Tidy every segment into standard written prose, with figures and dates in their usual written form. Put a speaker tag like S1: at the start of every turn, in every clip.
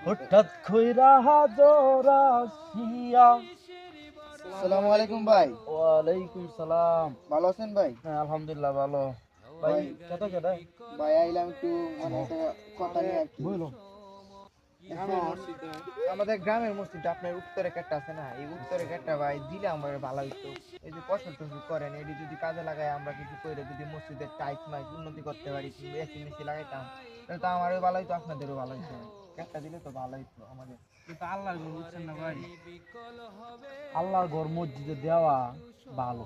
S1: হঠাৎ কইরা হাজর আসিয়া।
S2: আসসালামু আলাইকুম ভাই।
S1: ওয়ালাইকুম সালাম।
S2: ভালো আছেন ভাই?
S1: হ্যাঁ, আলহামদুলিল্লাহ ভালো। ভাই
S2: ভাই
S1: কেটা কেটা
S2: ভাই আইলাম একটু মানে একটা কথা নিয়ে আর কি।
S1: বইলো।
S2: এখন আমাদের গ্রামের মসজিদটা আপনার উত্তরে গেটটা আছে না, এই উত্তরে গেটটা ভাই দিলে আমার ভালো হইতো। এই যে ফসল টসল করেন এটি যদি কাজে লাগাই, আমরা কিছু করে যদি মসজিদের টাইলস মাইস উন্নতি করতে পারি, কিংবা এসি মেসি লাগাইতাম, তাহলে তো আমারও ভালো হইতো, আপনাদেরও ভালো হইতো। গেটটা দিলে তো ভালো হইতো আমাদের। কিন্তু আল্লাহর ঘর বুঝছেন না ভাই।
S1: আল্লাহর ঘর মসজিদে দেওয়া ভালো।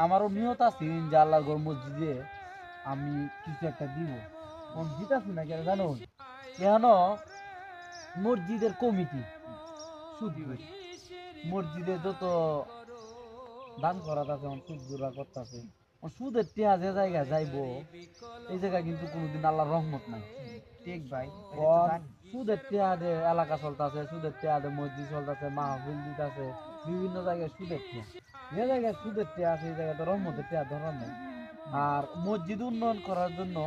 S1: আমারও নিয়ত আছে যে আল্লাহর ঘর মসজিদে আমি কিছু একটা দিব। মসজিদ আছে না কেন জানো? কেন মসজিদের কমিটি সুদ ভাই, মসজিদে যত দান করা আছে সুদরা করতেছে, সুদের টিয়া যে জায়গায় যাইবো এই জায়গায় কিন্তু কোনোদিন আল্লাহর রহমত নাই।
S2: ঠিক ভাই,
S1: সুদের টিয়া দে এলাকা চলতেছে, সুদের টিয়া দে মসজিদ চলতেছে, মাহফিল দিতেছে, বিভিন্ন জায়গায় সুদের টিয়া। যে জায়গায় সুদের টিয়া আছে এই জায়গায় তো রহমতের টিয়া ধরার নেই। আর মসজিদ উন্নয়ন করার জন্য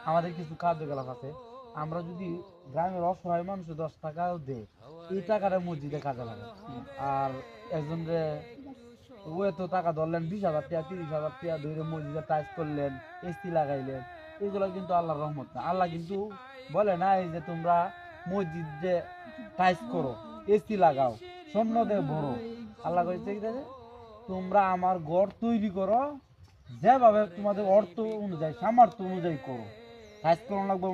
S1: আমাদের কিছু কার্যকলাপ আছে। আমরা যদি গ্রামের অসহায় মানুষ 10 টাকাও দেয়, এই টাকাটা মসজিদে কাজে লাগে। আর একজন যে ও এত টাকা ধরলেন 20,000 টাকা 30,000 টাকা ধরে মসজিদে টাইজ করলেন, এসি লাগাইলেন, এগুলো কিন্তু আল্লাহর রহমত না। আল্লাহ কিন্তু বলে না এই যে তোমরা মসজিদে টাইজ করো, এসি লাগাও, স্বর্ণ দিয়ে ভরো। আল্লাহ কইছে কি যে তোমরা আমার ঘর তৈরি করো, যেভাবে তোমাদের অর্থ অনুযায়ী সামর্থ্য অনুযায়ী করো। টাইজ করো লাগবে